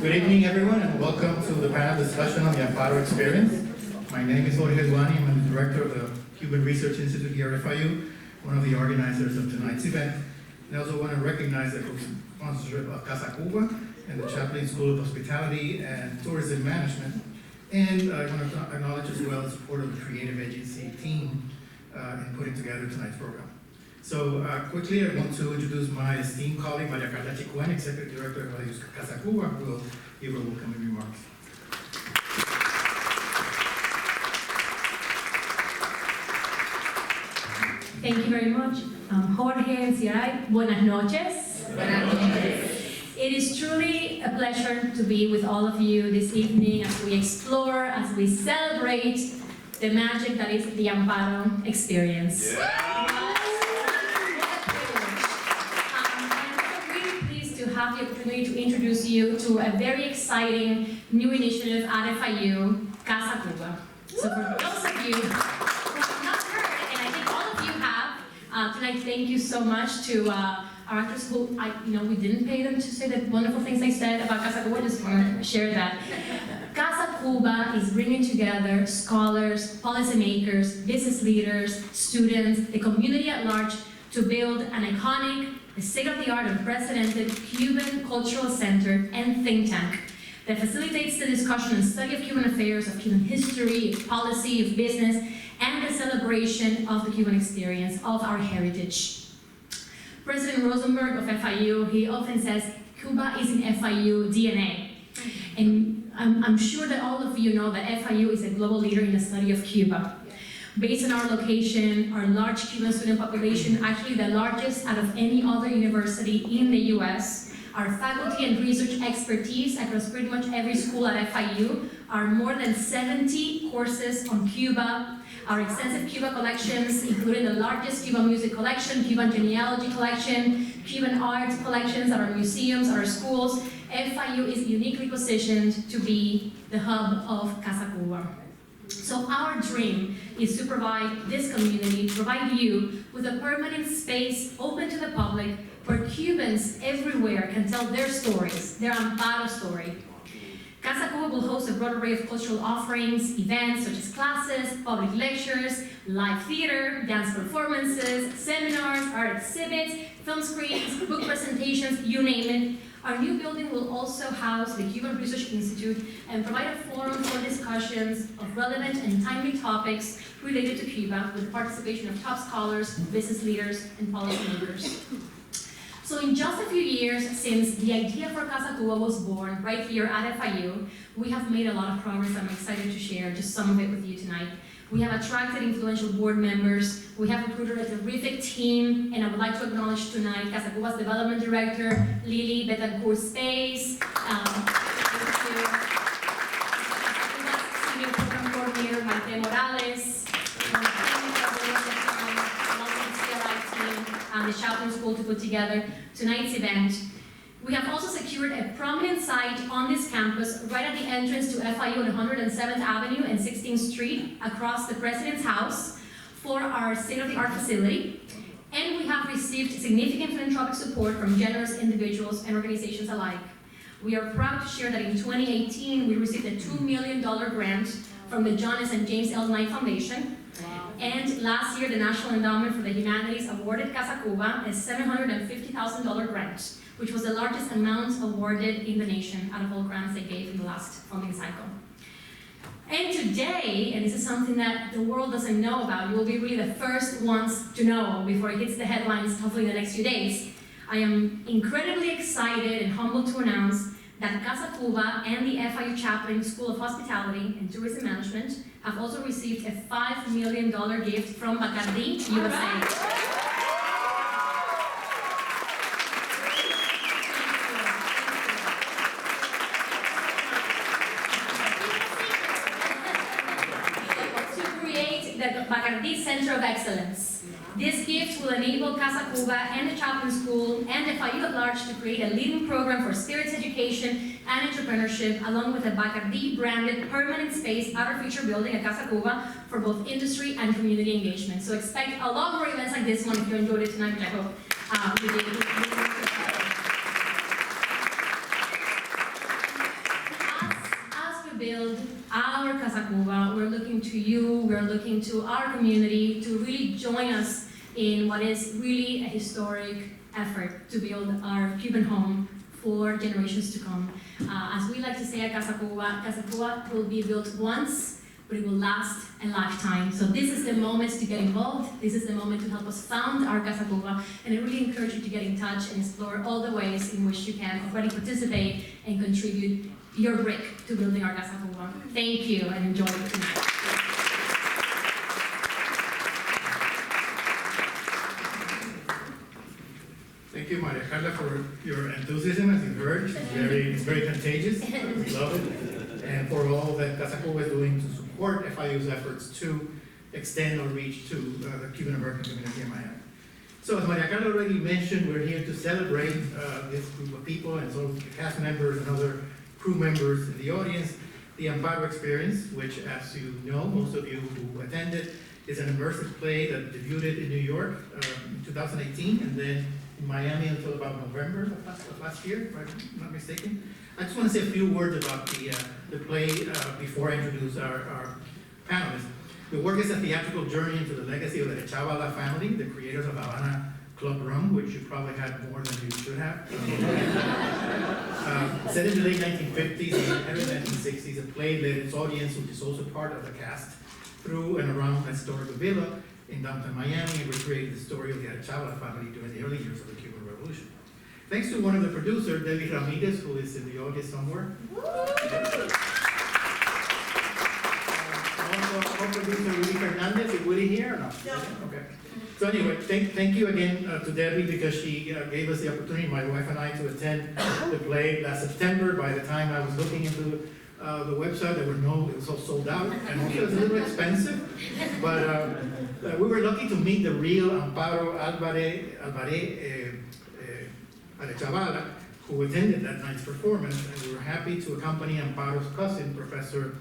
Good evening, everyone, and welcome to the panel discussion on the Amparo Experience. My name is Jorge Duani. I'm the director of the Cuban Research Institute here at FIU, one of the organizers of tonight's event. And I also want to recognize the sponsorship of Casa Cuba and the Chaplain School of Hospitality and Tourism Management. And I want to acknowledge as well the support of the creative agency team in putting together tonight's program. So quickly, I want to introduce my esteemed colleague, Maria Carla Chicuan, Executive Director of FIU Casa Cuba, who will give her welcoming remarks. Thank you very much. Jorge and Ciara, buenas noches. Buenas noches. It is truly a pleasure to be with all of you this evening as we explore, as we celebrate the magic that is the Amparo Experience. Yeah. I'm really pleased to have the opportunity to introduce you to a very exciting new initiative at FIU, Casa Cuba. So for those of you who have not heard, and I think all of you have, tonight, thank you so much to our actors who, we didn't pay them to say the wonderful things they said about Casa Cuba. I just want to share that. Casa Cuba is bringing together scholars, policymakers, business leaders, students, the community at large to build an iconic, state-of-the-art, unprecedented Cuban cultural center and think tank that facilitates the discussion and study of Cuban affairs, of Cuban history, of policy, of business, and the celebration of the Cuban experience, of our heritage. President Rosenberg of FIU, he often says, Cuba is in FIU DNA. And I'm sure that all of you know that FIU is a global leader in the study of Cuba. Based on our location, our large Cuban student population, actually the largest out of any other university in the US, our faculty and research expertise across pretty much every school at FIU, are more than 70 courses on Cuba, our extensive Cuba collections, including the largest Cuban music collection, Cuban genealogy collection, Cuban art collections at our museums, at our schools. FIU is uniquely positioned to be the hub of Casa Cuba. So our dream is to provide this community, to provide you with a permanent space open to the public where Cubans everywhere can tell their stories, their Amparo story. Casa Cuba will host a broad array of cultural offerings, events such as classes, public lectures, live theater, dance performances, seminars, art exhibits, film screens, book presentations, you name it. Our new building will also house the Cuban Research Institute and provide a forum for discussions of relevant and timely topics related to Cuba with the participation of top scholars, business leaders, and policymakers. So in just a few years since the idea for Casa Cuba was born right here at FIU, we have made a lot of progress. I'm excited to share just some of it with you tonight. We have attracted influential board members, we have recruited a terrific team, and I would like to acknowledge tonight Casa Cuba's Development Director, Lily Betancourt-Space, Senior Program Coordinator, Maite Morales, the Chaplain School to put together tonight's event. We have also secured a prominent site on this campus right at the entrance to FIU on 107th Avenue and 16th Street across the President's House for our state-of-the-art facility. And we have received significant philanthropic support from generous individuals and organizations alike. We are proud to share that in 2018, we received a $2 million grant from the John S. and James L. Knight Foundation. And last year, the National Endowment for the Humanities awarded Casa Cuba a $750,000 grant, which was the largest amount awarded in the nation out of all grants they gave in the last funding cycle. And today, and this is something that the world doesn't know about, you will be really the first ones to know before it hits the headlines, hopefully in the next few days. I am incredibly excited and humbled to announce that Casa Cuba and the FIU Chaplain School of Hospitality and Tourism Management have also received a $5 million gift from Bacardi USA. The Bacardi Center of Excellence. This gift will enable Casa Cuba and the Chaplain School and FIU at large to create a leading program for spirits education and entrepreneurship, along with a Bacardi-branded permanent space at our future building at Casa Cuba for both industry and community engagement. So expect a lot more events like this one if you enjoyed it tonight, which I hope you did. build our Casa Cuba, we're looking to you, we're looking to our community to really join us in what is really a historic effort to build our Cuban home for generations to come. As we like to say at Casa Cuba will be built once, but it will last a lifetime. So this is the moment to get involved. This is the moment to help us found our Casa Cuba, and I really encourage you to get in touch and explore all the ways in which you can already participate and contribute your brick to building our Casa Cuba. Thank you, and enjoy it tonight. Thank you, Maria Carla, for your enthusiasm. As you've heard, it's very contagious. We love it. And for all that Casa Cuba is doing to support FIU's efforts to extend our reach to the Cuban American community in Miami. So as Maria Carla already mentioned, we're here to celebrate this group of people, and so the cast members and other crew members in the audience, the Amparo Experience, which, as you know, most of you who attended, is an immersive play that debuted in New York in 2018, and then in Miami until about November of last year, if I'm not mistaken. I just want to say a few words about the play before I introduce our panelists. The work is a theatrical journey into the legacy of the Chavala family, the creators of Havana Club Rum, which you probably had more than you should have. Set in the late 1950s and early 1960s, the play led its audience, which is also part of the cast, through and around a historical villa in downtown Miami, and recreated the story of the Chavala family during the early years of the Cuban Revolution. Thanks to one of the producers, Debbie Ramirez, who is in the audience somewhere. Also, co-producer Willie Fernandez. Is Willie here or not? No. Okay. So anyway, thank you again to Debbie, because she gave us the opportunity, my wife and I, to attend the play last September. By the time I was looking into the website, it was all sold out, and also it was a little expensive. But we were lucky to meet the real Amparo Arechavala, who attended that night's performance, and we were happy to accompany Amparo's cousin, Professor,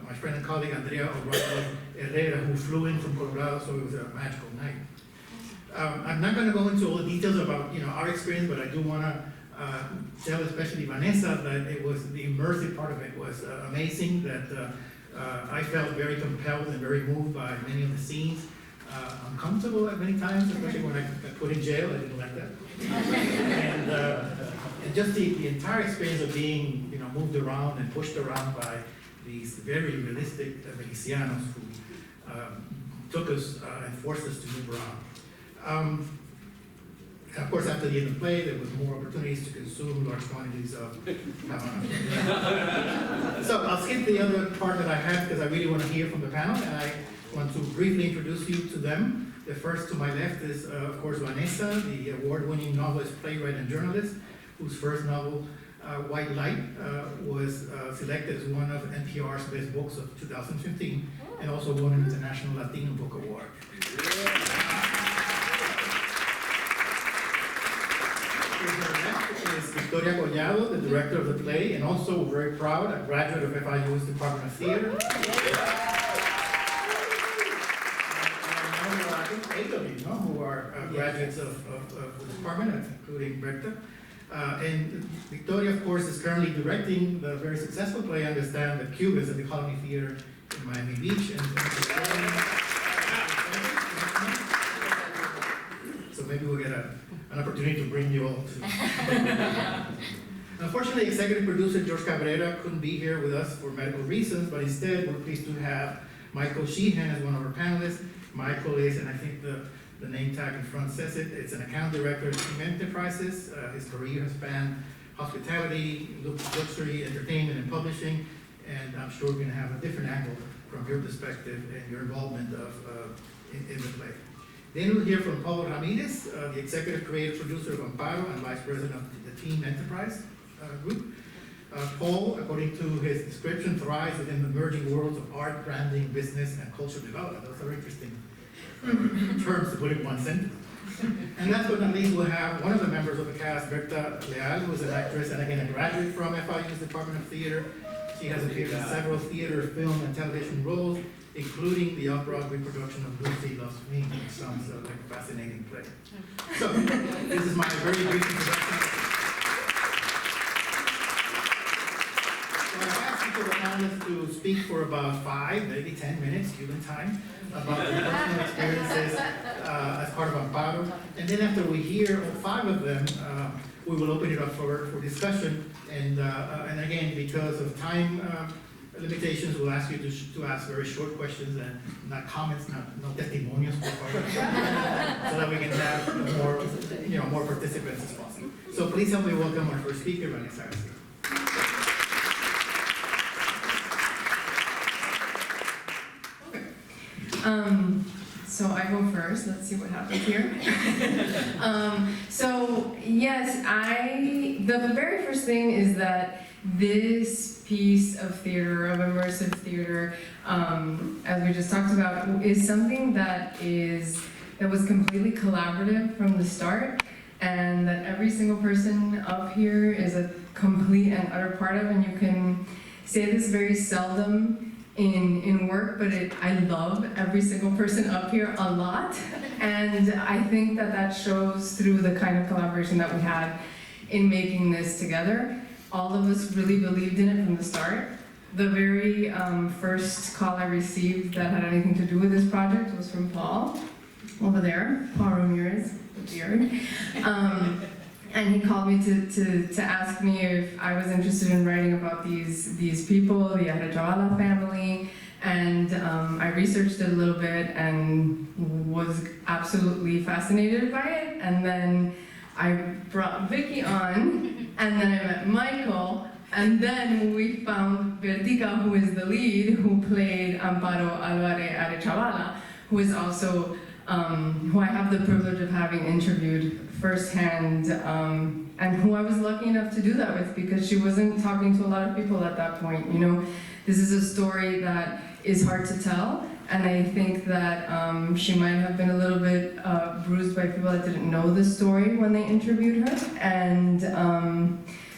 my friend and colleague Andrea O'Reilly Herrera, who flew in from Colorado, so it was a magical night. I'm not going to go into all the details about our experience, but I do want to tell especially Vanessa that it was the immersive part of it was amazing. That I felt very compelled and very moved by many of the scenes. Uncomfortable at many times, especially when I got put in jail. I didn't like that. And just the entire experience of being moved around and pushed around by these very realistic Mexicanos who took us and forced us to move around. Of course, after the end of the play, there was more opportunities to consume large quantities of Havana. So I'll skip the other part that I have because I really want to hear from the panel, and I want to briefly introduce you to them. The first to my left is, of course, Vanessa, the award-winning novelist, playwright, and journalist, whose first novel, White Light, was selected as one of NPR's best books of 2015, and also won an International Latino Book Award. Is Victoria Collado, the director of the play, and also very proud, a graduate of FIU's Department of Theater. I think 8 of you who are graduates of the department, including Berta. And Victoria, of course, is currently directing the very successful play, I Understand, the Cubans at the Colony Theater in Miami Beach. So maybe we'll get an opportunity to bring you all to. Unfortunately, executive producer George Cabrera couldn't be here with us for medical reasons, but instead we're pleased to have Michael Sheehan as one of our panelists. Michael is, and I think the name tag in front says it, it's an account director at Team Enterprises. His career has spanned hospitality, luxury, entertainment, and publishing, and I'm sure we're going to have a different angle from your perspective and your involvement in the play. Then we'll hear from Paul Ramirez, the executive creative producer of Amparo and vice president of the Team Enterprise group. Paul, according to his description, thrives within the emerging worlds of art, branding, business, and cultural development. Those are interesting terms to put in one sentence. And last but not least, we'll have one of the members of the cast, Berta Leal, who is an actress and again a graduate from FIU's Department of Theater. She has appeared in several theater, film, and television roles, including the off-Broadway production of Lucy Loves Me, which sounds like a fascinating play. So, this is my very brief introduction. So I asked you to panelists to speak for about 5, maybe 10 minutes, Cuban time, about their personal experiences as part of Amparo. And then after we hear all 5 of them, we will open it up for discussion. And again, because of time limitations, we'll ask you to ask very short questions and not comments, no testimonios, por favor, so that we can have more participants as possible. So please help me welcome our first speaker, Vanessa Garcia. So I go first. Let's see what happens here. So yes, the very first thing is that this piece of theater, of immersive theater, as we just talked about, is something that was completely collaborative from the start, and that every single person up here is a complete and utter part of. And you can say this very seldom in work, but I love every single person up here a lot, and I think that shows through the kind of collaboration that we had in making this together. All of us really believed in it from the start. The very first call I received that had anything to do with this project was from Paul, over there, Paul Ramirez, the beard. And he called me to ask me if I was interested in writing about these people, the Arechavala family, and I researched it a little bit and was absolutely fascinated by it. And then I brought Vicky on, and then I met Michael, and then we found Vertica, who is the lead, who played Amparo Arechavala, who is also who I have the privilege of having interviewed firsthand, and who I was lucky enough to do that with, because she wasn't talking to a lot of people at that point. You know, this is a story that is hard to tell, and I think that she might have been a little bit bruised by people that didn't know the story when they interviewed her, and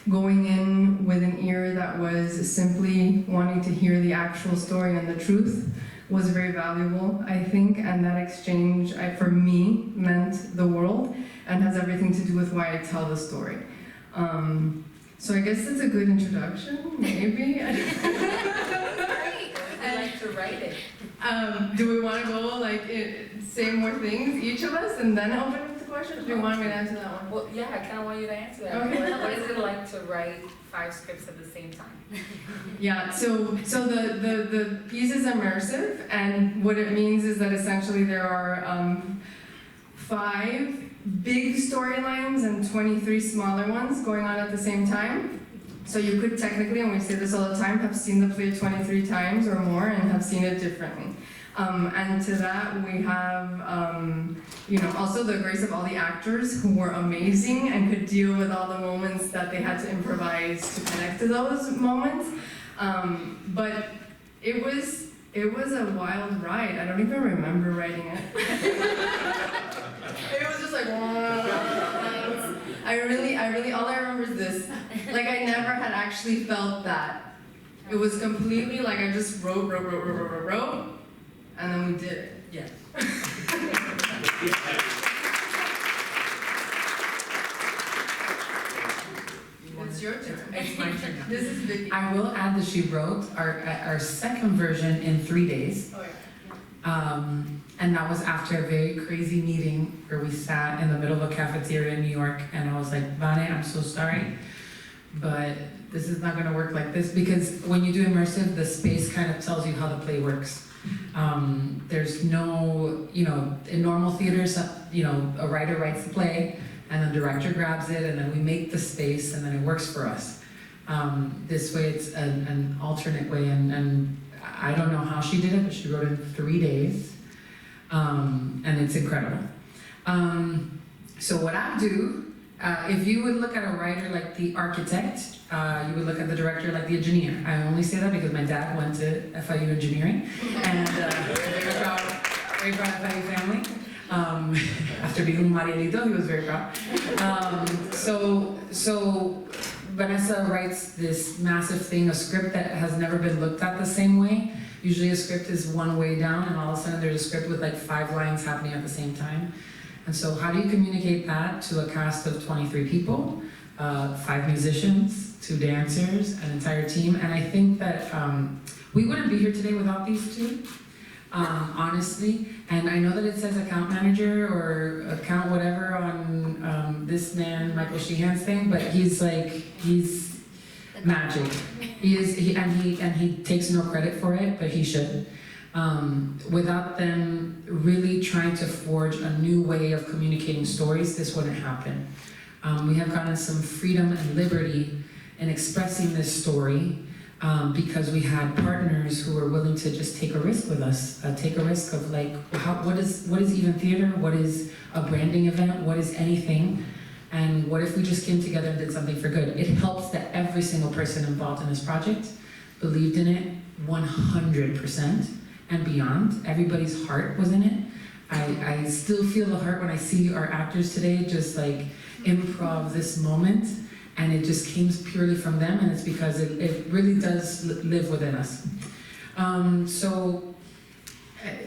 going in with an ear that was simply wanting to hear the actual story and the truth was very valuable, I think, and that exchange, for me, meant the world and has everything to do with why I tell the story. So I guess it's a good introduction, maybe. Great. I'd like to write it. Do we want to go, say more things, each of us, and then open up to questions? Do you want me to answer that one? Well, yeah, I kind of want you to answer that. Okay. What is it like to write 5 scripts at the same time? Yeah, so the piece is immersive, and what it means is that essentially there are 5 big storylines and 23 smaller ones going on at the same time. So you could technically, and we say this all the time, have seen the play 23 times or more and have seen it differently. And to that we have, also the grace of all the actors who were amazing and could deal with all the moments that they had to improvise to connect to those moments. But it was a wild ride. I don't even remember writing it. It was just like, I really, all I remember is this. I never had actually felt that. It was completely I just wrote, and then we did it. Yeah. It's your turn. It's my turn now. This is Vicky. I will add that she wrote our second version in 3 days. Oh yeah. And that was after a very crazy meeting where we sat in the middle of a cafeteria in New York, and I was like, Vane, I'm so sorry, but this is not gonna work like this, because when you do immersive, the space kind of tells you how the play works. There's no, in normal theaters, a writer writes the play, and the director grabs it, and then we make the space, and then it works for us. This way, it's an alternate way, and I don't know how she did it, but she wrote it in 3 days, and it's incredible. So what I do, if you would look at a writer like the architect, you would look at the director like the engineer. I only say that because my dad went to FIU engineering, and very proud FIU family. After being un Marielito, he was very proud. So Vanessa writes this massive thing, a script that has never been looked at the same way. Usually a script is one way down, and all of a sudden there's a script with 5 lines happening at the same time. And so how do you communicate that to a cast of 23 people 5 musicians, 2 dancers, an entire team, and I think that we wouldn't be here today without these 2, honestly. And I know that it says account manager or account whatever on this man, Michael Sheehan's thing, but he's magic. He takes no credit for it, but he should. Without them really trying to forge a new way of communicating stories, this wouldn't happen. We have gotten some freedom and liberty in expressing this story because we had partners who were willing to just take a risk with us, take a risk of like, what is even theater? What is a branding event? What is anything? And what if we just came together and did something for good? It helps that every single person involved in this project believed in it 100% and beyond. Everybody's heart was in it. I still feel the heart when I see our actors today just like improv this moment, and it just came purely from them, and it's because it really does live within us.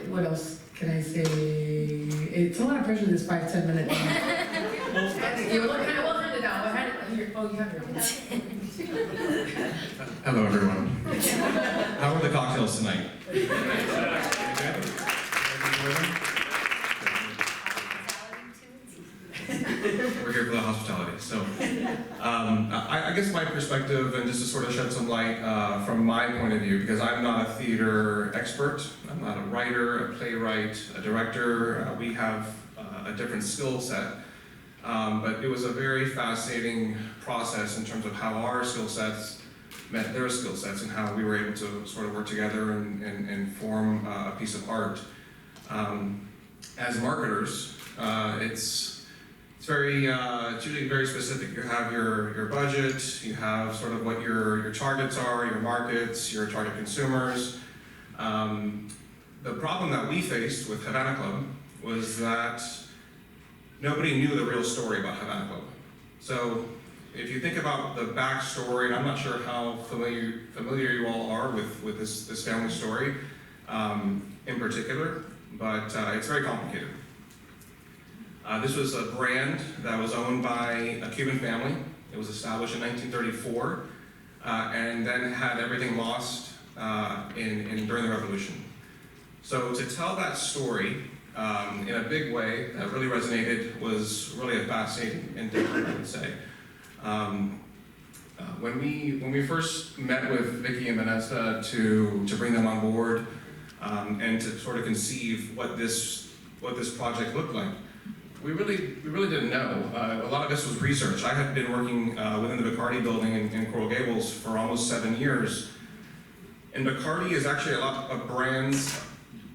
What else can I say? It's a lot of pressure, this 5-10 minute thing. We'll hand it out. Here. Oh, you have your own. Hello, everyone. How are the cocktails tonight? We're here for the hospitality. So, I guess my perspective, and just to sort of shed some light from my point of view, because I'm not a theater expert, I'm not a writer, a playwright, a director. We have a different skill set. But it was a very fascinating process in terms of how our skill sets met their skill sets and how we were able to sort of work together and form a piece of art. As marketers, it's usually very specific. You have your budget, you have sort of what your targets are, your markets, your target consumers. The problem that we faced with Havana Club was that nobody knew the real story about Havana Club. So if you think about the backstory, and I'm not sure how familiar you all are with this family story in particular, but it's very complicated. This was a brand that was owned by a Cuban family. It was established in 1934, and then had everything lost during the Revolution. So to tell that story in a big way that really resonated was really a fascinating endeavor, I would say. When we first met with Vicky and Vanessa to bring them on board and to sort of conceive what this project looked like, we really didn't know. A lot of this was research. I had been working within the Bacardi building in Coral Gables for almost 7 years. And Bacardi is actually a lot of brands,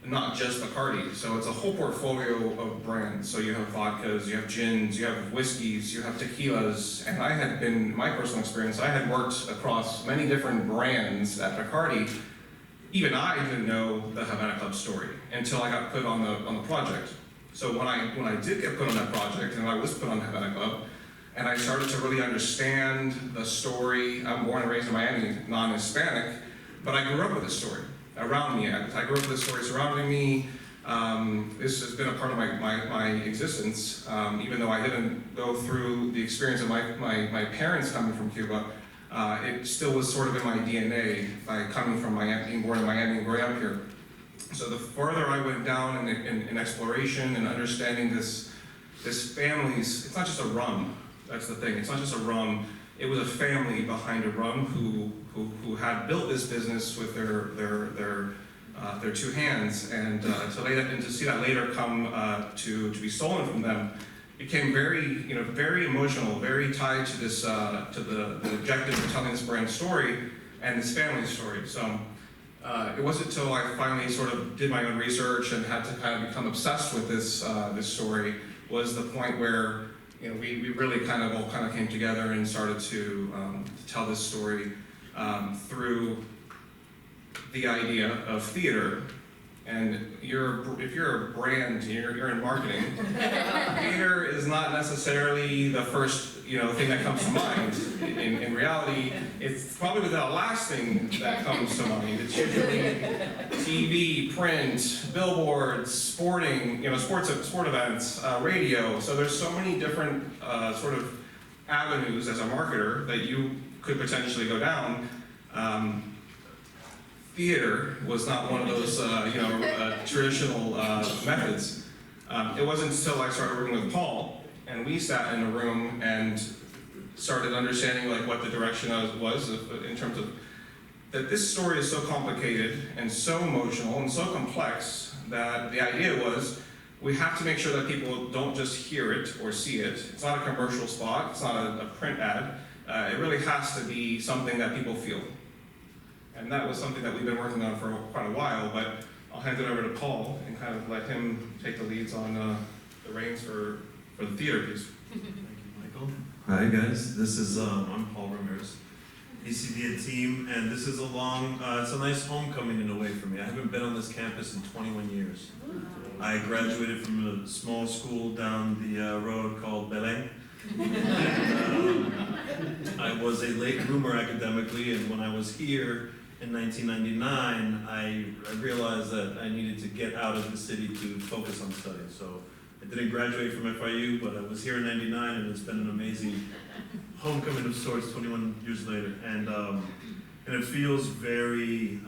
not just Bacardi. So it's a whole portfolio of brands. So you have vodkas, you have gins, you have whiskeys, you have tequilas. And I had been, my personal experience, I had worked across many different brands at Bacardi. Even I didn't know the Havana Club story until I got put on the project. So when I did get put on that project, and I was put on Havana Club, and I started to really understand the story. I'm born and raised in Miami, non-Hispanic, but I grew up with this story around me. I grew up with this story surrounding me. This has been a part of my existence, even though I didn't go through the experience of my parents coming from Cuba. It still was sort of in my DNA by coming from Miami, being born in Miami and growing up here. So the further I went down in exploration and understanding this family's, it's not just a rum, that's the thing, it's not just a rum, it was a family behind a rum who had built this business with their 2 hands, and to see that later come to be stolen from them became very emotional, very tied to this to the objective of telling this brand story and this family story. So it wasn't until I finally sort of did my own research and had to kind of become obsessed with this story was the point where we really kind of came together and started to tell this story through the idea of theater. And if you're a brand, you're in marketing, theater is not necessarily the first thing that comes to mind. In reality, it's probably the last thing that comes to mind. It's usually TV, print, billboards, sporting, sport events, radio. So there's so many different sort of avenues as a marketer that you could potentially go down. Theater was not one of those, traditional methods. It wasn't until I started working with Paul, and we sat in a room and started understanding like what the direction was in terms of that this story is so complicated and so emotional and so complex that the idea was we have to make sure that people don't just hear it or see it. It's not a commercial spot, it's not a print ad. It really has to be something that people feel. And that was something that we've been working on for quite a while, but I'll hand it over to Paul and kind of let him take the leads on the reins for the theater piece. Thank you, Michael. Hi guys, this is I'm Paul Ramirez, ECD team, and this is it's a nice homecoming in a way for me. I haven't been on this campus in 21 years. I graduated from a small school down the road called Belém. And, I was a late bloomer academically, and when I was here in 1999, I realized that I needed to get out of the city to focus on studying. So I didn't graduate from FIU, but I was here in '99, and it's been an amazing homecoming of sorts 21 years later. And it feels very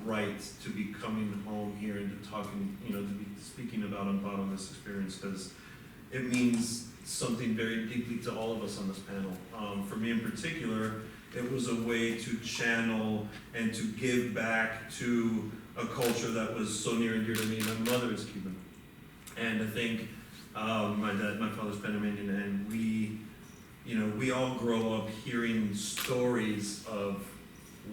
right to be coming home here and to talking, to be speaking about Amparo Experience, because it means something very deeply to all of us on this panel. For me in particular, it was a way to channel and to give back to a culture that was so near and dear to me. My mother is Cuban, and I think my father's Panamanian, and we all grow up hearing stories of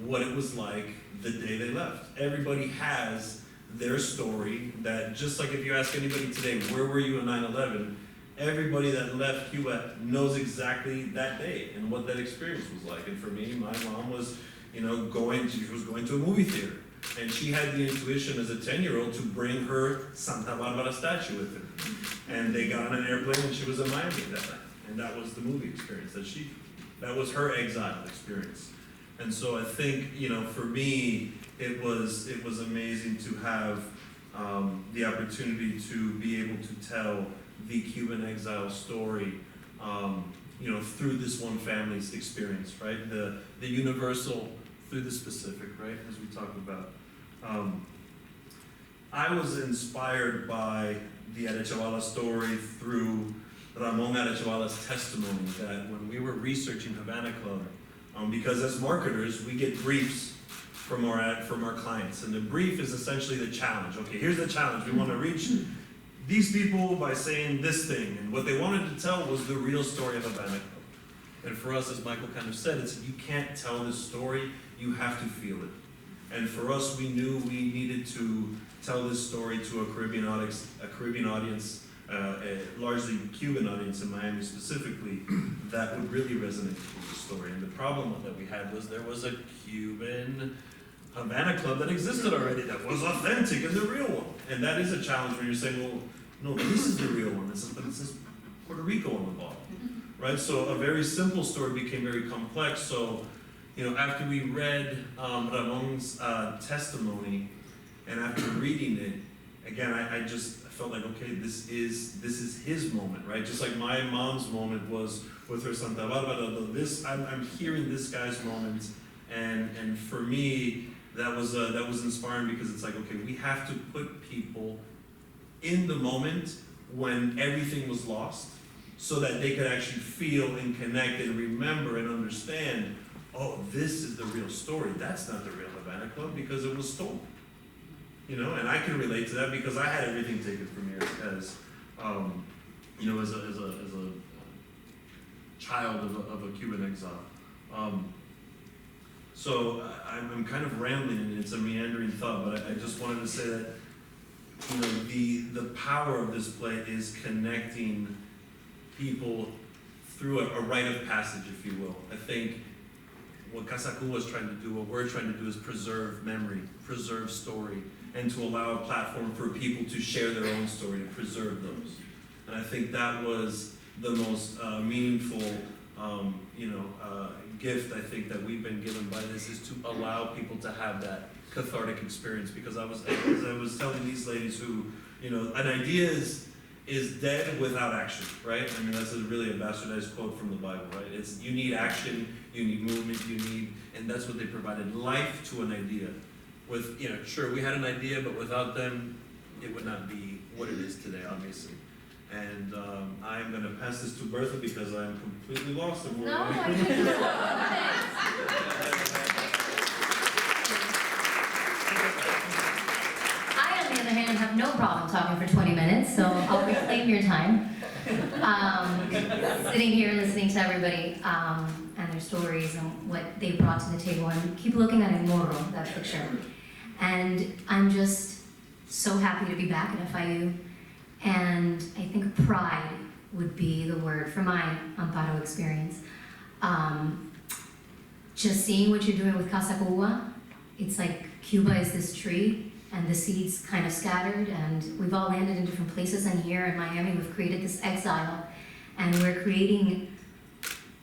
what it was like the day they left. Everybody has their story that, just like if you ask anybody today, where were you on 9/11? Everybody that left Cuba knows exactly that day and what that experience was like. And for me, my mom was, she was going to a movie theater. And she had the intuition as a 10-year-old to bring her Santa Barbara statue with her. And they got on an airplane and she was in Miami that night. And that was the movie experience that was her exile experience. And so I think, for me, it was amazing to have the opportunity to be able to tell the Cuban exile story, through this one family's experience, right? The universal through the specific, right? As we talked about. I was inspired by the Arechavala story through Ramon Arechevala's testimony that when we were researching Havana Club, because as marketers, we get briefs from our clients, and the brief is essentially the challenge. Okay, here's the challenge. We want to reach these people by saying this thing, and what they wanted to tell was the real story of Havana Club. And for us, as Michael kind of said, you can't tell this story, you have to feel it. And for us, we knew we needed to tell this story to a Caribbean audience, a largely Cuban audience in Miami specifically, that would really resonate with the story. And the problem that we had was there was a Cuban Havana Club that existed already, that was authentic and the real one. And that is a challenge when you're saying, well, no, this is the real one, but it says Puerto Rico on the bottle, right? So a very simple story became very complex. So, after we read Ramon's testimony, and after reading it, again, I felt like, okay, this is his moment, right? Just like my mom's moment was with her Santa Barbara. I'm hearing this guy's moment, and for me, that was inspiring, because it's like, okay, we have to put people in the moment when everything was lost, so that they could actually feel and connect and remember and understand, oh, this is the real story. That's not the real Havana Club because it was stolen. And I can relate to that because I had everything taken from me as a child of a Cuban exile. So I'm kind of rambling, and it's a meandering thought, but I just wanted to say that, the power of this play is connecting people through a rite of passage, if you will. I think what Casa Cuba is trying to do, what we're trying to do, is preserve memory, preserve story, and to allow a platform for people to share their own story, to preserve those. And I think that was the most meaningful, gift I think that we've been given by this, is to allow people to have that cathartic experience. Because as I was telling these ladies who, an idea is is dead without action, right? I mean, that's really a bastardized quote from the Bible, right? It's, you need action, you need movement, and that's what they provided, life to an idea. With, sure, we had an idea, but without them, it would not be what it is today, obviously. And I'm gonna pass this to Bertha because I'm completely lost. No, I didn't know I, on the other hand, have no problem talking for 20 minutes, so I'll reclaim your time. Sitting here listening to everybody and their stories and what they brought to the table, and keep looking at El Morro, that picture. And I'm just so happy to be back at FIU. And I think pride would be the word for my Amparo experience. Just seeing what you're doing with Casa Cuba, it's like Cuba is this tree and the seeds kind of scattered, and we've all landed in different places, and here in Miami we've created this exile, and we're creating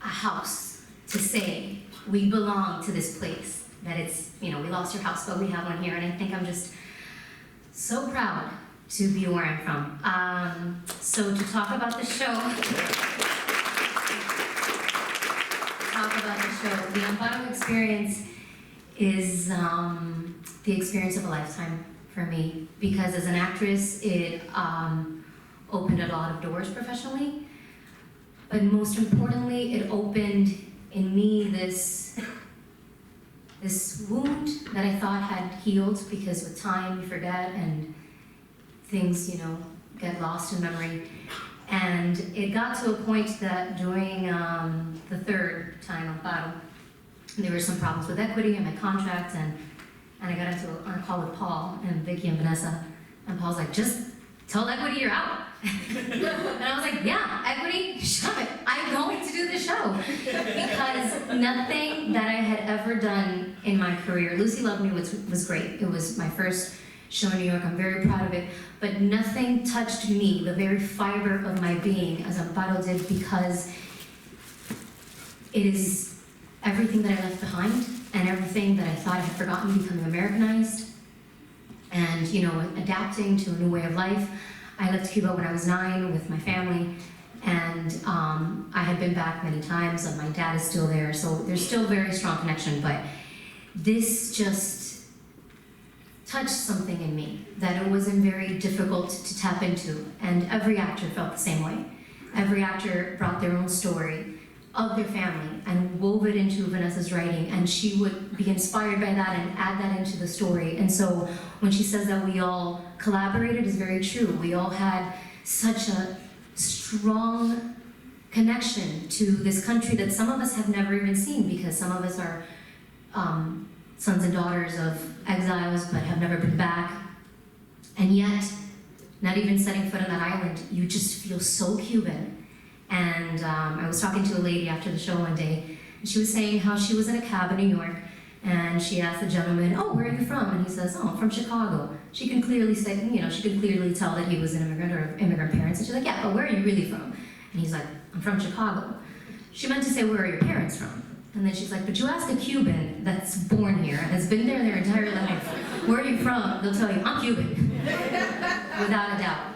a house to say we belong to this place, that it's, we lost your house but we have one here, and I think I'm just so proud to be where I'm from. So to talk about the show, the Amparo Experience is the experience of a lifetime for me, because as an actress, it opened a lot of doors professionally, but most importantly, it opened in me this wound that I thought had healed, because with time you forget and things, get lost in memory. And it got to a point that during the third time Amparo, there were some problems with equity and my contract, and I got on a call with Paul and Vicky and Vanessa, and Paul's like, just tell equity you're out. And I was like, yeah, equity, shove it, I'm going to do the show. Because nothing that I had ever done in my career, Lucy Loved Me was great. It was my first show in New York, I'm very proud of it, but nothing touched me, the very fiber of my being, as Amparo did, because it is everything that I left behind and everything that I thought I had forgotten, becoming Americanized and, adapting to a new way of life. I left Cuba when I was 9 with my family, and I had been back many times, and my dad is still there, so there's still very strong connection, but this just touched something in me that it wasn't very difficult to tap into, and every actor felt the same way. Every actor brought their own story of their family and wove it into Vanessa's writing, and she would be inspired by that and add that into the story. And so when she says that we all collaborated, is very true. We all had such a strong connection to this country that some of us have never even seen, because some of us are sons and daughters of exiles but have never been back. And yet, not even setting foot on that island, you just feel so Cuban. And I was talking to a lady after the show one day, and she was saying how she was in a cab in New York, and she asked the gentleman, oh, where are you from? And he says, oh, I'm from Chicago. She can clearly say, she could clearly tell that he was an immigrant or immigrant parents. And she's like, yeah, but where are you really from? And he's like, I'm from Chicago. She meant to say, where are your parents from? And then she's like, but you ask a Cuban that's born here and has been there their entire life, where are you from? They'll tell you, I'm Cuban, without a doubt.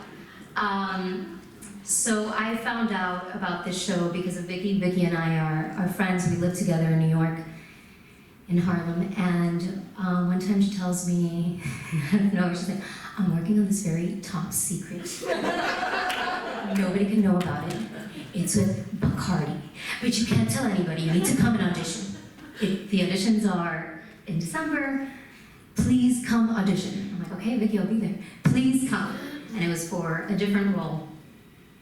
So I found out about this show because of Vicky. Vicky and I are friends. We live together in New York, in Harlem. And one time she tells me, she's like, I'm working on this very top secret. Nobody can know about it. It's with Bacardi. But you can't tell anybody. You need to come and audition. The auditions are in December. Please come audition. I'm like, okay, Vicky, I'll be there. Please come. And it was for a different role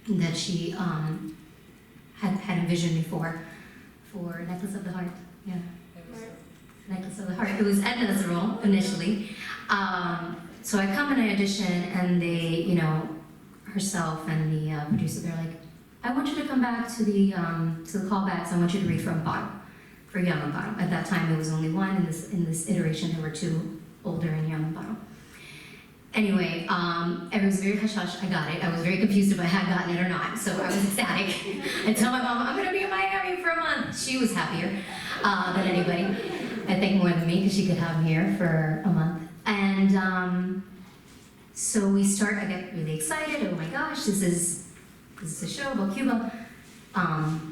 that she had envisioned before, for Necklace of the Heart. Yeah. Necklace of the Heart. It was Edna's role initially. So I come and I audition, and they, herself and the producer, they're like, I want you to come back to the callbacks. I want you to read for Amparo, for young Amparo. At that time, there was only one. In this iteration, there were 2, older and young Amparo. Anyway, it was very hush-hush. I got it. I was very confused if I had gotten it or not, so I was ecstatic. I told my mom, I'm going to be in Miami for a month. She was happier than anybody. I think more than me, because she could have me here for a month. And So we start, I get really excited, oh my gosh, this is a show about Cuba.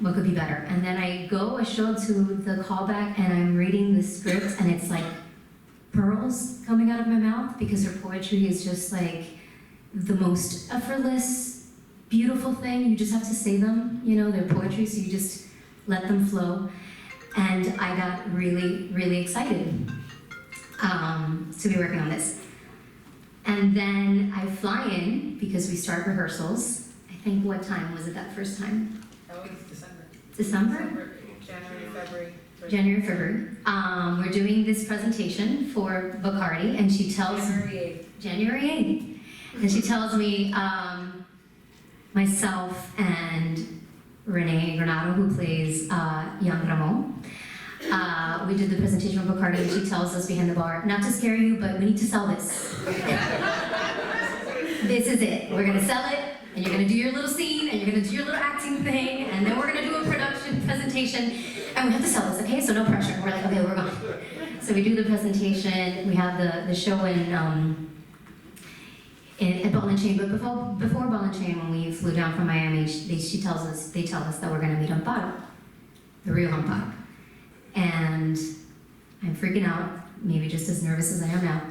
What could be better? And then I show to the callback and I'm reading the script and it's like pearls coming out of my mouth because her poetry is just like the most effortless, beautiful thing. You just have to say them, you know, they're poetry, so you just let them flow. And I got really, really excited to be working on this. And then I fly in because we start rehearsals. I think, what time was it that first time? That was December. December? January, February. January, February. We're doing this presentation for Bacardi, and she tells January 8th. And she tells me, myself and Renee Granado, who plays young Ramon, we did the presentation for Bacardi, and she tells us behind the bar, not to scare you, but we need to sell this. This is it. We're gonna sell it, and you're gonna do your little scene, and you're gonna do your little acting thing, and then we're gonna do a production presentation, and we have to sell this, okay? So no pressure. We're like, okay, we're going. So we do the presentation. We have the show at Ball and Chain, but before Ball and Chain, when we flew down from Miami, they tell us that we're gonna meet Amparo, the real Amparo. And I'm freaking out, maybe just as nervous as I am now.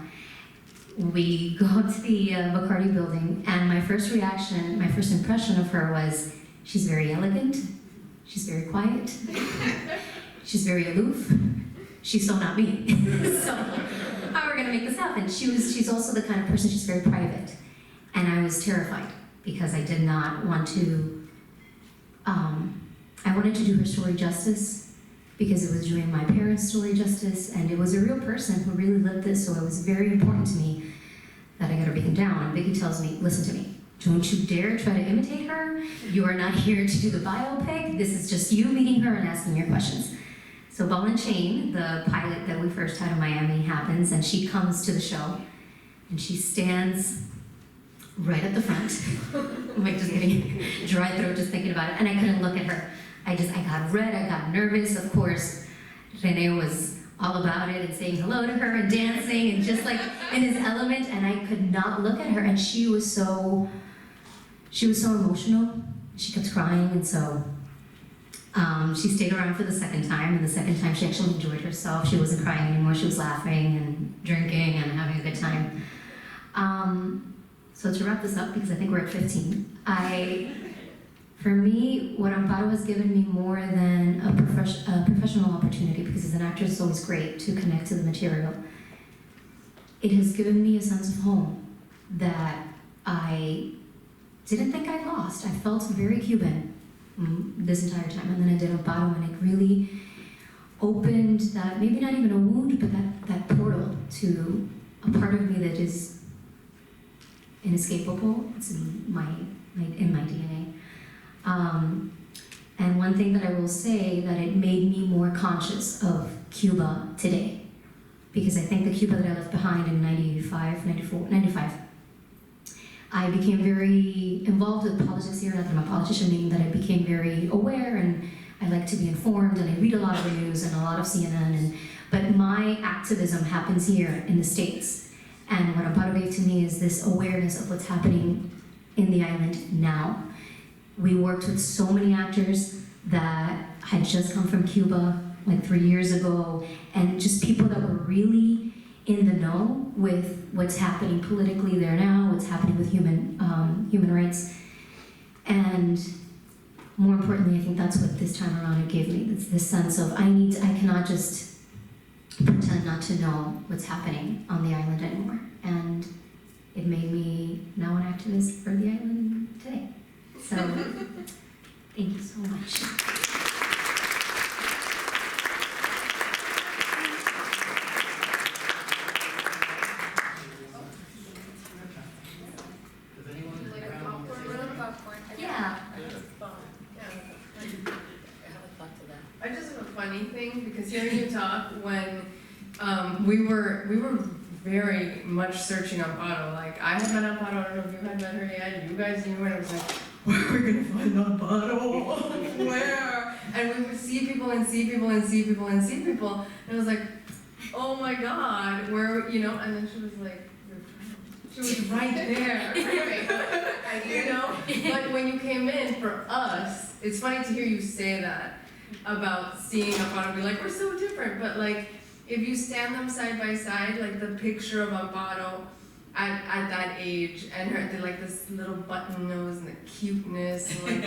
We go up to the Bacardi building, and my first impression of her was, she's very elegant, she's very quiet, she's very aloof, she's so not me. So, how are we gonna make this happen? She's also the kind of person, she's very private. And I was terrified, because I did not want to, I wanted to do her story justice, because it was doing my parents' story justice, and it was a real person who really lived this, so it was very important to me that I got her beaten down. And Vicky tells me, listen to me, don't you dare try to imitate her. You are not here to do the biopic. This is just you meeting her and asking your questions. So Ball and Chain, the pilot that we first had in Miami, happens, and she comes to the show, and she stands right at the front. I'm like just getting dry throat just thinking about it, and I couldn't look at her. I got red, I got nervous. Of course, Rene was all about it and saying hello to her and dancing and just like in his element, and I could not look at her, and she was so emotional. She kept crying, and so she stayed around for the second time, and the second time she actually enjoyed herself. She wasn't crying anymore, she was laughing and drinking and having a good time. So to wrap this up, because I think we're at 15, for me, what Amparo has given me more than a professional opportunity, because as an actor it's always great to connect to the material, it has given me a sense of home that I didn't think I lost. I felt very Cuban this entire time, and then I did Amparo, and it really opened that, maybe not even a wound, but that portal to a part of me that is inescapable. It's in my DNA. And one thing that I will say, that it made me more conscious of Cuba today, because I think the Cuba that I left behind in 95, I became very involved with politics here. Not that I'm a politician, meaning that I became very aware, and I like to be informed, and I read a lot of the news and a lot of CNN, but my activism happens here in the States. And what Amparo gave to me is this awareness of what's happening in the island now. We worked with so many actors that had just come from Cuba like 3 years ago, and just people that were really in the know with what's happening politically there now, what's happening with human rights. And more importantly, I think that's what this time around it gave me, this sense of I cannot just pretend not to know what's happening on the island anymore. And it made me now an activist for the island today. So, thank you so much. Yeah. I just have a funny thing, because hearing you talk, when we were very much searching Amparo. Like, I had met Amparo, I don't know if you had met her yet, you guys knew her, and it was like, where are we gonna find Amparo? Where? And we would see people and see people and see people and see people, and it was like, oh my God, where, you know, and then she was like, She was right there. You know? But when you came in, for us, it's funny to hear you say that about seeing Amparo, be like, we're so different, but like, if you stand them side by side, like the picture of Amparo at that age, and her, like this little button nose and the cuteness, and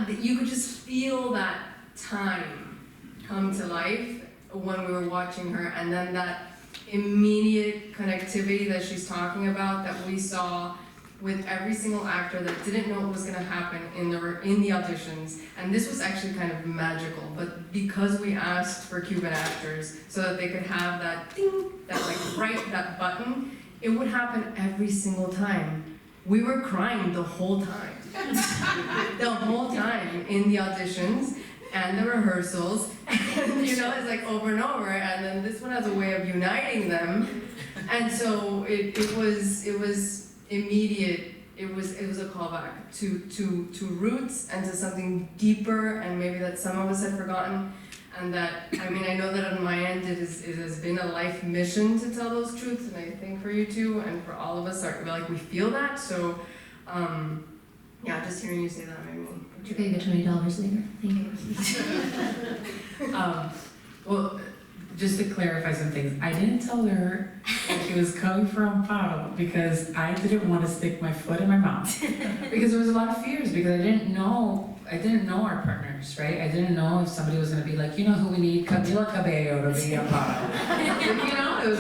like you could just feel that time come to life when we were watching her, and then that immediate connectivity that she's talking about that we saw with every single actor that didn't know what was going to happen in the auditions. And this was actually kind of magical, but because we asked for Cuban actors so that they could have that ding, that like right, that button, it would happen every single time. We were crying the whole time. The whole time in the auditions and the rehearsals, and you know, it's like over and over, and then this one has a way of uniting them. And so it was immediate. It was a callback to roots and to something deeper, and maybe that some of us had forgotten. And that, I mean, I know that on my end it has been a life mission to tell those truths, and I think for you too, and for all of us, like we feel that. So, yeah, just hearing you say that made me. You're gonna get $20 later. Thank you. Well, just to clarify some things, I didn't tell her that she was coming from Amparo because I didn't want to stick my foot in my mouth. Because there was a lot of fears, because I didn't know our partners, right? I didn't know if somebody was gonna be like, you know who we need, Camila Cabello to be Amparo. You know, it was,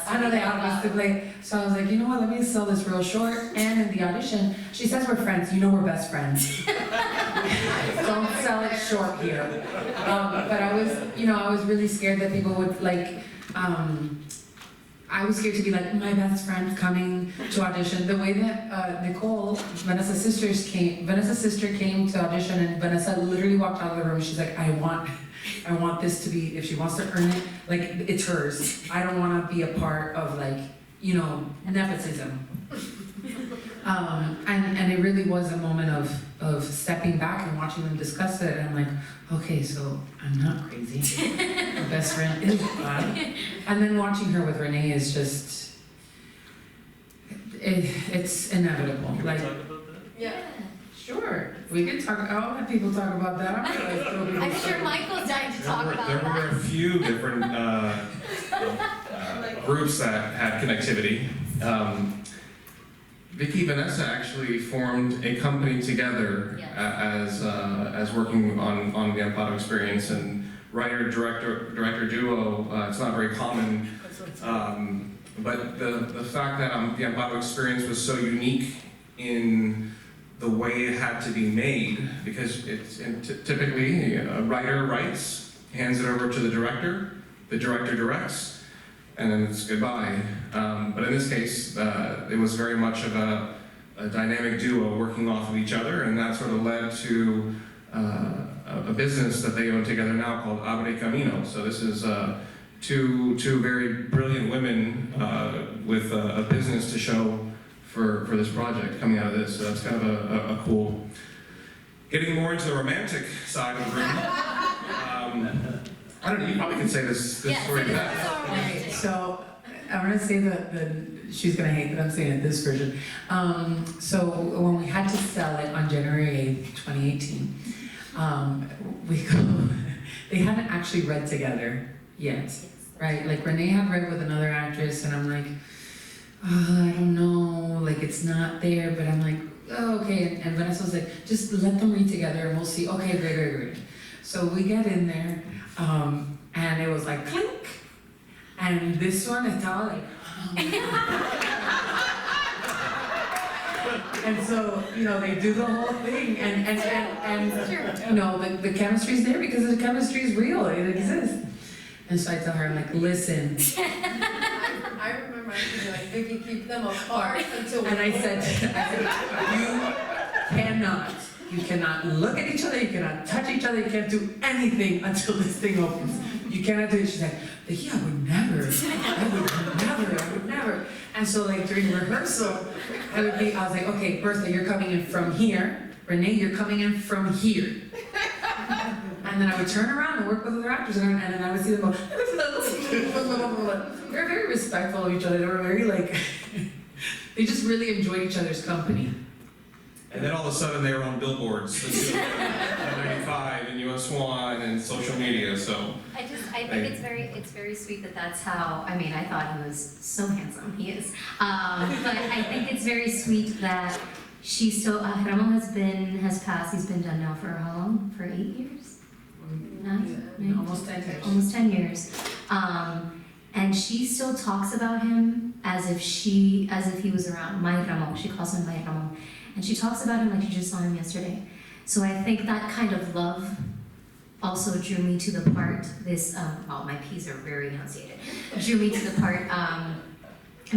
Ana de Armas to play. So I was like, you know what, let me sell this real short. And in the audition, she says we're friends, you know we're best friends. Don't sell it short here. But I was really scared that people would like, I was scared to be like my best friend coming to audition. The way that Nicole, Vanessa's sister came to audition, and Vanessa literally walked out of the room. She's like, I want this to be, if she wants to earn it, like it's hers. I don't want to be a part of like, you know, nepotism. And it really was a moment of stepping back and watching them discuss it, and I'm like, okay, so I'm not crazy. My best friend is God. And then watching her with Renee is just, it's inevitable. Can we Like, talk about that? Yeah. sure, we can talk, I'll let people talk about that. I'm sure Michael's dying to talk about There were a that. few different groups that had connectivity. Vicky Vanessa actually formed a company together Yes. as working on the Amparo Experience, and writer-director duo. It's not very common, but the fact that the Amparo Experience was so unique in the way it had to be made, because it's typically a writer writes, hands it over to the director directs, and then it's goodbye. But in this case, it was very much of a dynamic duo working off of each other, and that sort of led to a business that they own together now called Abre Camino. So this is two very brilliant women with a business to show for this project coming out of this. So that's kind of a cool. Getting more into the romantic side of the room. I don't know, you probably can say this story to that. Okay, so I'm gonna say she's gonna hate that I'm saying it this version. So when we had to sell it on January 8th, 2018, they hadn't actually read together yet, right? Like Renee had read with another actress, and I'm like, oh, I don't know, like it's not there, but I'm like, oh, okay. And Vanessa was like, just let them read together and we'll see. Okay, great. So we get in there, and it was like clink, and this one estaba like, and so you know they do the whole thing, and you know the chemistry's there because the chemistry is real, it exists. And so I tell her, I'm like, listen. I remember I like, Vicky, keep them apart until. And I said, you cannot look at each other, you cannot touch each other, you can't do anything until this thing opens. You cannot do it. She's like, Vicky, I would never. And so like during rehearsal, I was like, okay, Bertha, you're coming in from here. Renee, you're coming in from here. And then I would turn around and work with other actors, and then I would see them go, They're very respectful of each other. They were very like, they just really enjoyed each other's company. And then all of a sudden they were on billboards, the 95 and US 1 and social media, so. I think it's very sweet that that's how, I mean, I thought he was so handsome, he is. But I think it's very sweet that she's so, Ramon has passed, he's been done now for how long? For 8 years? 9? Almost 10 years. Almost 10 years. And she still talks about him as if he was around. My Ramon, she calls him my Ramon. And she talks about him like she just saw him yesterday. So I think that kind of love also drew me to the part, my P's are very enunciated, drew me to the part,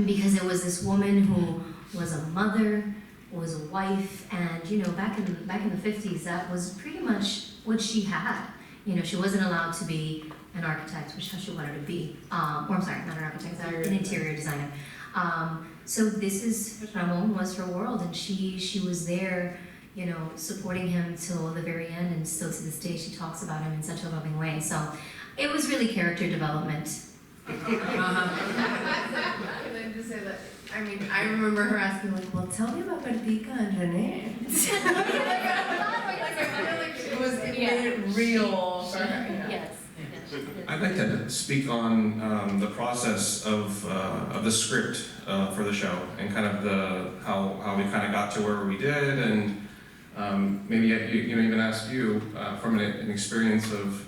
because it was this woman who was a mother, was a wife, and you know, back in the 50s, that was pretty much what she had. You know, she wasn't allowed to be an architect, which is how she wanted to be. Or I'm sorry, not an architect, an interior designer. So this is, Ramon was her world, and she was there, you know, supporting him till the very end, and still to this day she talks about him in such a loving way. So it was really character development. Can I just say that? I mean, I remember her asking, like, well, tell me about Perdita and Renee. It made it real for her. You know? Yes. I'd like to speak on the process of the script for the show and kind of how we kind of got to where we did, and maybe even ask you from an experience of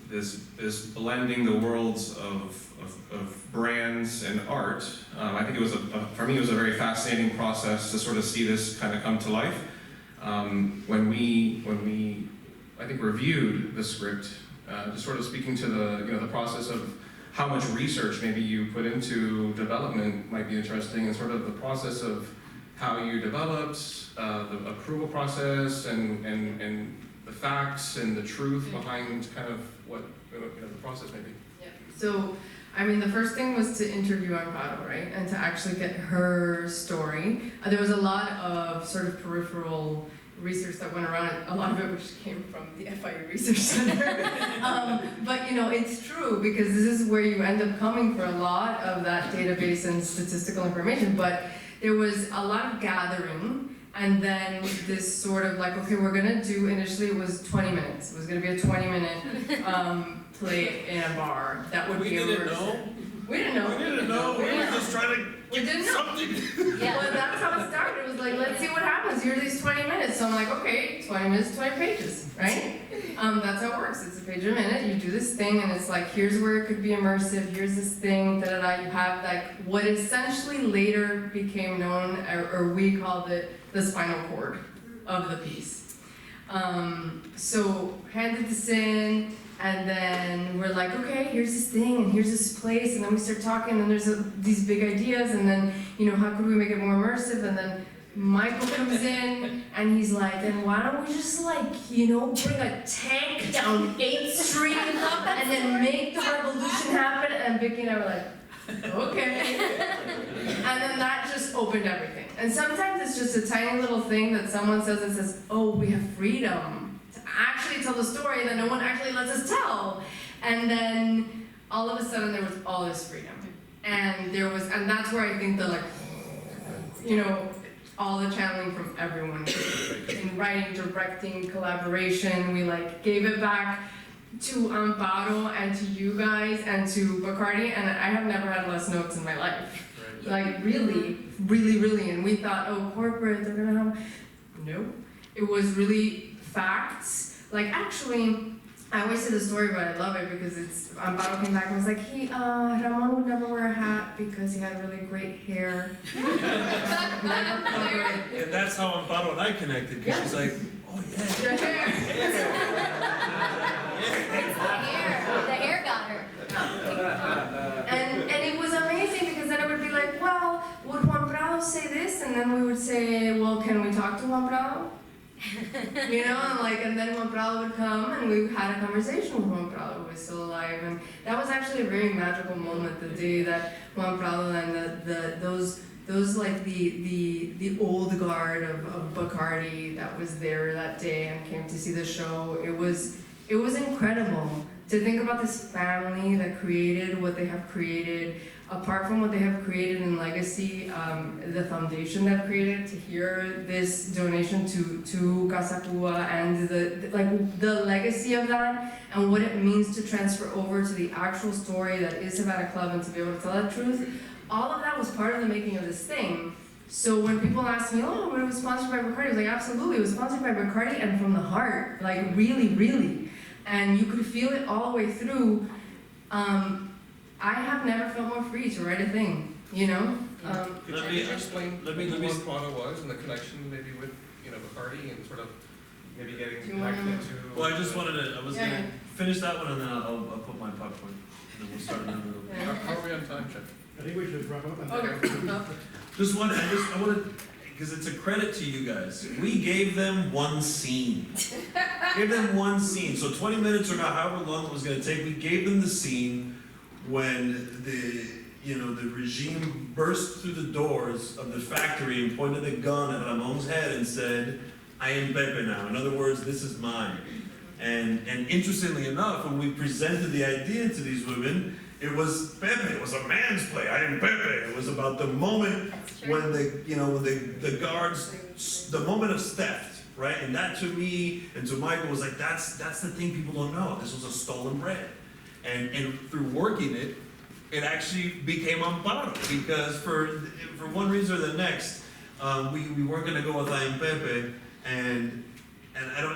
this blending the worlds of brands and art. I think it was for me it was a very fascinating process to sort of see this kind of come to life. When we I think reviewed the script. Just sort of speaking to the process of how much research maybe you put into development might be interesting, and sort of the process of how you developed the approval process and the facts and the truth behind kind of what the process may be. Yeah. So, I mean, the first thing was to interview Amparo, right, and to actually get her story. There was a lot of sort of peripheral research that went around, a lot of it which came from the FIU Research Center. But you know, it's true, because this is where you end up coming for a lot of that database and statistical information. But there was a lot of gathering, and then this sort of like, okay, we're gonna do, initially it was 20 minutes. It was gonna be a 20-minute play in a bar. That would be We didn't know. We didn't know. We didn't know. We were just trying to We didn't know. something. Well, that's how it started. It was like, let's see what happens. Here are these 20 minutes. So I'm like, okay, 20 minutes, 20 pages, right? That's how it works. It's a page a minute. You do this thing, and it's like, here's where it could be immersive. Here's this thing, da da da. You have like what essentially later became known, or we called it the spinal cord of the piece. So handed this in. And then we're like, okay, here's this thing, and here's this place, and then we start talking, and there's these big ideas, and then, you know, how could we make it more immersive? And then Michael comes in, and he's like, and why don't we just like, you know, bring a tank down 8th Street, and then make the revolution happen? And Vicky and I were like, okay. And then that just opened everything. And sometimes it's just a tiny little thing that someone says that says, oh, we have freedom actually tell the story that no one actually lets us tell. And then all of a sudden there was all this freedom. And that's where I think the like, you know, all the channeling from everyone in writing, directing, collaboration, we like gave it back to Amparo and to you guys and to Bacardi, and I have never had less notes in my life. Like really, really, really. And we thought, oh, corporate, they're gonna have, nope. It was really facts. Like actually, I always say the story, but I love it because it's, Amparo came back and was like, Ramon would never wear a hat because he had really great hair. Never covered. And that's how Amparo and I connected, because she's like, oh yeah. Your hair. The hair got her. And it was amazing because then it would be like, well, would Juan Prado say this? And then we would say, well, can we talk to Juan Prado? You know, and then Juan Prado would come, and we had a conversation with Juan Prado, who was still alive, and that was actually a very magical moment, the day that Juan Prado and those like the old guard of Bacardi that was there that day and came to see the show. It was incredible to think about this family that created what they have created, apart from what they have created in legacy, the foundation they've created, to hear this donation to Casa Cuba and the legacy of that and what it means to transfer over to the actual story that is Havana Club and to be able to tell that truth, all of that was part of the making of this thing. So when people ask me, oh, when it was sponsored by Bacardi, I was like, absolutely, it was sponsored by Bacardi and from the heart, like really, really. And you could feel it all the way through. I have never felt more free to write a thing, you know? Could Let you me- explain let me- what Toronto was and the connection maybe with, Bacardi and sort of maybe getting Do you wanna- connected to? Well, I just wanted to, I was Yeah. gonna finish that one and then I'll put my popcorn. And then we'll start another one. Yeah. How are we on time, Jeff? I think we should wrap up. Okay. I wanted, because it's a credit to you guys. We gave them one scene. Gave them one scene. So 20 minutes or however long it was gonna take, we gave them the scene when the regime burst through the doors of the factory and pointed a gun at Ramon's head and said, I am Pepe now. In other words, this is mine. And interestingly enough, when we presented the idea to these women, it was Pepe. It was a man's play. I am Pepe. It was about the moment when the guards, the moment of theft, right? And that to me and to Michael was like, that's the thing people don't know. This was a stolen bread. And through working it, it actually became Amparo because for one reason or the next, we weren't gonna go with I am Pepe, and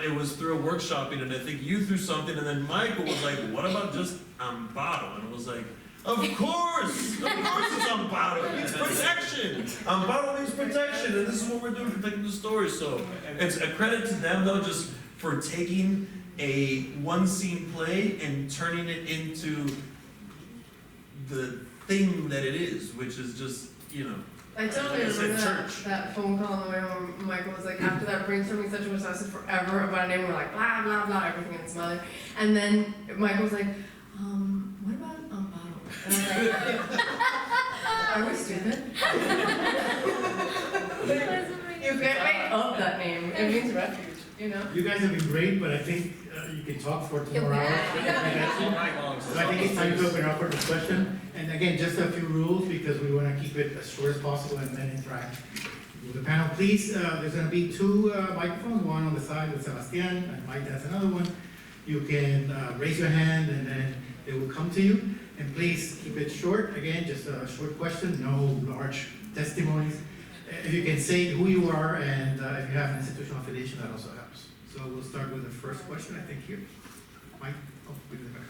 it was through a workshopping, and I think you threw something, and then Michael was like, what about just Amparo? And it was like, of course it's Amparo, it means protection. Amparo means protection, and this is what we're doing, protecting the story. So it's a credit to them though, just for taking a one scene play and turning it into the thing that it is, which is just, I totally Like I said, remember church. that phone call on the way home. Michael was like, after that brainstorming session, which lasted forever about a name, we're like, blah, blah, blah, everything in smiling. And then Michael was like, what about Amparo? And I was like, are we stupid? You can't make up that name. It means refuge, you know? You guys have been great, but I think you can talk for 2 more hours. All night long. So I think it's time to open up for discussion. And again, just a few rules because we want to keep it as short as possible and then interact with the panel. Please, there's going to be 2 microphones, one on the side with Sebastian, and Mike has another one. You can raise your hand and then they will come to you. And please keep it short. Again, just a short question, no large testimonies. If you can say who you are and if you have an institutional affiliation, that also helps. So we'll start with the first question, I think here. Mike, we'll be back.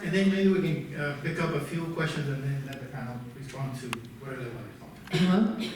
And then maybe we can pick up a few questions and then let the panel respond to whatever they want to respond. Hello?